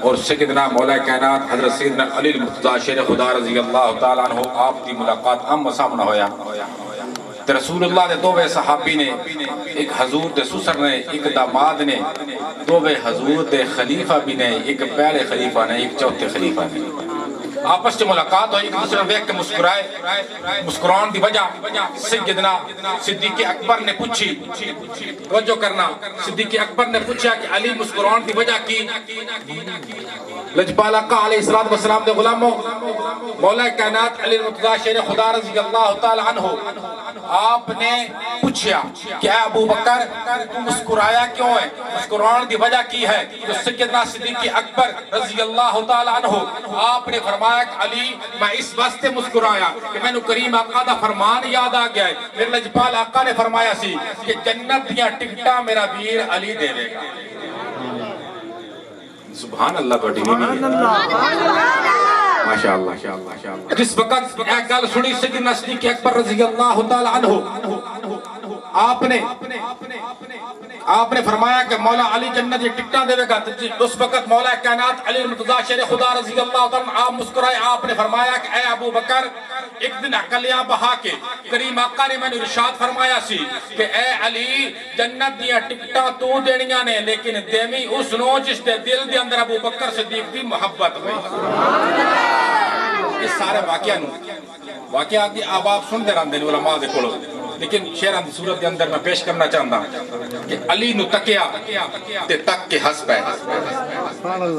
اور سیدنا مولا کائنات حضرت سیدنا علی المرتضیٰ شیر خدا رضی اللہ تعالیٰ عنہ آپ کی ملاقات آمنا سامنا ہویا تے رسول اللہ دے دووے صحابی نے ایک حضور دے سسر نے ایک داماد نے دووے حضور دے خلیفہ بھی نے ایک پہلے خلیفہ نے ایک چوتھے خلیفہ نے آپس سے ملاقات ہوئی ایک دوسرے ویک کے مسکرائے مسکران دی وجہ سیدنا صدیق اکبر نے پوچھی توجہ کرنا صدیق اکبر نے پوچھا کہ علی مسکران دی وجہ کی لجپال آقا علیہ السلام دے غلاموں مولا کائنات علی المرتضیٰ شیر خدا رضی اللہ تعالی عنہ آپ نے پوچھا کہ اے ابو بکر تم مسکرایا کیوں ہے مسکران دی وجہ کی ہے تو سیدنا صدیق اکبر رضی اللہ تعالی عنہ آپ نے فرمایا کہ علی میں اس واسطے مسکرایا کہ میں نے کریم آقا دا فرمان یاد آ گیا ہے میرے لجپال آقا نے فرمایا سی کہ جنت دیاں ٹکٹاں میرا ویر علی دے دے گا سبحان اللہ بڑی نہیں ماشاءاللہ جس وقت ایک گل سنی سیدنا صدیق اکبر رضی اللہ تعالی عنہ آپ نے فرمایا کہ مولا علی جنت یہ ٹکٹاں دے گا اس وقت مولا کائنات علی المرتضیٰ شیر خدا رضی اللہ تعالی عنہ آپ مسکرائے آپ نے فرمایا کہ اے ابو بکر ایک دن عقلیاں بہا کے کریم آقا نے میں نے ارشاد فرمایا سی کہ اے علی جنت دیا ٹکٹاں تو دینیاں نے لیکن دیمی اس نو جس دے دل دے اندر ابو بکر صدیق دی محبت ہوئی اس سارے واقعہ کی اب آپ سن دے رہن دے علماء دے کھولو لیکن شیران دی صورت دے اندر میں پیش کرنا چاہتا کہ علی نو تکیا تے تک کے ہس پہ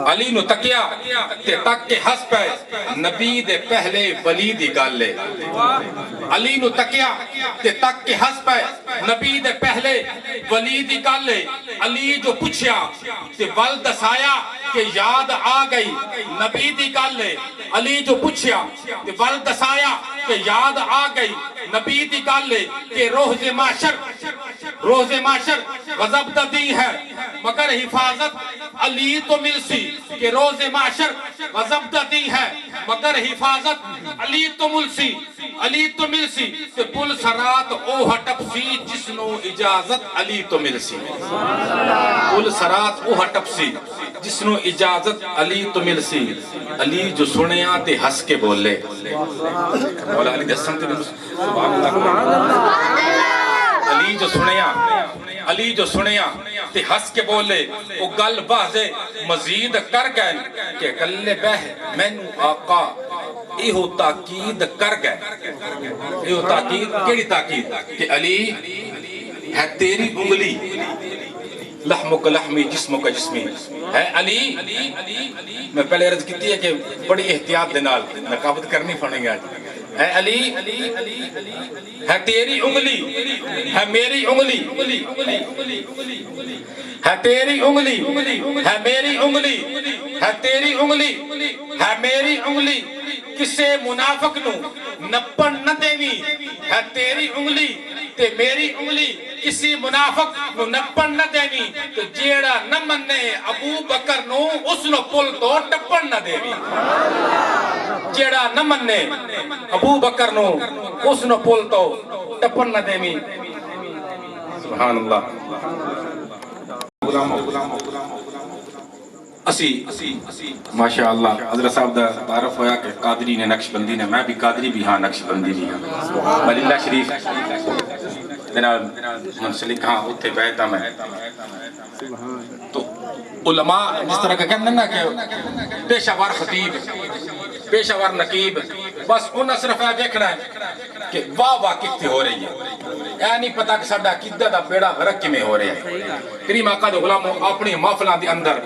علی نو تکیا تے تک کے ہس پہ نبی دے پہلے ولی دی گل لے علی نو تکیا تے تک کے ہس پہ نبی دے پہلے ولی دی گل لے علی جو پوچھیا تے ول دسایا کہ یاد آ گئی نبی دی گل لے علی جو پوچھیا تے ول دسایا کہ یاد آ گئی نبی دی گل لے کہ روز معاشر غضب دی ہے مگر حفاظت علی تو مل سی کہ روز معاشر غضب دی ہے مگر حفاظت علی تو مل سی کہ پل سرات او ہٹپ سی جس نو اجازت علی تو مل سی پل سرات او ہٹپ سی جس نو اجازت علی تو مل سی علی جو سنیا تے ہس کے بولے مولا علی دسن تے سبحان اللہ علی جو سنیا تے ہس کے بولے وہ گل واضح مزید کر گئے کہ گلے بہ مینوں آقا ایہو تاکید کر گئے ایہو تاکید کیڑی تاکید کہ علی ہے تیری انگلی لحمک لحمی جسمک جسمی ہے علی میں پہلے عرض کیتی ہے کہ بڑی احتیاط دے نال نقابت کرنی پڑے گا ہے علی ہے تیری انگلی ہے میری انگلی ہے تیری انگلی ہے میری انگلی ہے تیری انگلی ہے میری انگلی کسے منافق نو نپن نہ دیوی ہے تیری انگلی تے میری انگلی کسی منافق نو نپن نہ دیوی تو جیڑا نہ مننے ابو بکر نو اس نو پل تو ٹپن نہ دیوی جیڑا نہ مننے ابو بکر نو اس نو پل تو ٹپن نہ دیوی سبحان اللہ ماشاءاللہ حضرت صاحب دا تعارف ہویا کہ قادری نے نقش بندی نے میں بھی قادری بھی ہاں نقش بندی بھی ہاں ولی اللہ شریف جناب منسلک ہاں اتھے بیٹھا میں تو علماء جس طرح کا کہتے ہیں نا کہ پیشہ ور خطیب پیشہ ور نقیب بس انہاں صرف ہے دیکھنا ہے کہ واہ کتنے ہو رہی ہے اے نہیں پتا کہ ساڈا عقیدہ دا بیڑا غرق کیویں ہو رہا ہے کریم آقا دے غلاموں اپنی محفلاں دے اندر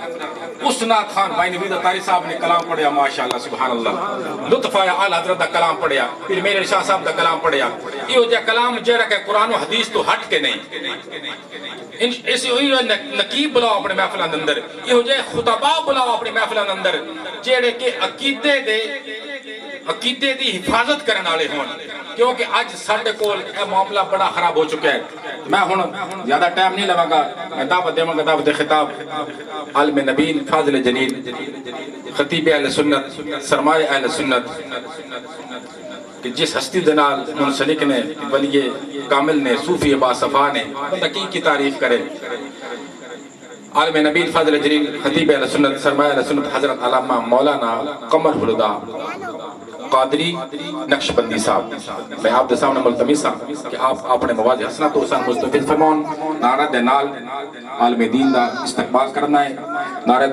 اسنا خان بھائی نوید اتاری صاحب نے کلام پڑھیا ماشاءاللہ سبحان اللہ لطف آیا آل حضرت دا کلام پڑھیا پھر میرے شاہ صاحب دا کلام پڑھیا یہ ہو جائے کلام جیڑا کہ قرآن و حدیث تو ہٹ کے نہیں ایسی ہوئی نقیب بلاؤ اپنے محفلان اندر یہ ہو جائے خطبہ بلاؤ اپنے محفلان اندر جیڑے کہ عقیدے دی حفاظت کرنے والے ہون کیونکہ آج ساڈے کول اے معاملہ بڑا خراب ہو چکا ہے میں ہن زیادہ ٹائم نہیں لواں گا میں دعوت دیواں گا دعوت خطاب عالم نبیل فاضل جلیل خطیب اہل سنت سرمایہ اہل سنت کہ جس ہستی دے نال منسلک نے ولی کامل نے صوفی با صفا نے تحقیق کی تعریف کرے عالم نبی فضل جلیل خطیب اہل سنت سرمایہ اہل سنت حضرت علامہ مولانا قمر الہدا قادری نقشبندی صاحب، میں آپ دے سامنے ملتمس ہاں کہ آپ اپنے مواد حسنات و حسن مستفید فرمون، نعرہ دے نال عالم دین دا استقبال کرنا ہے، نعرہ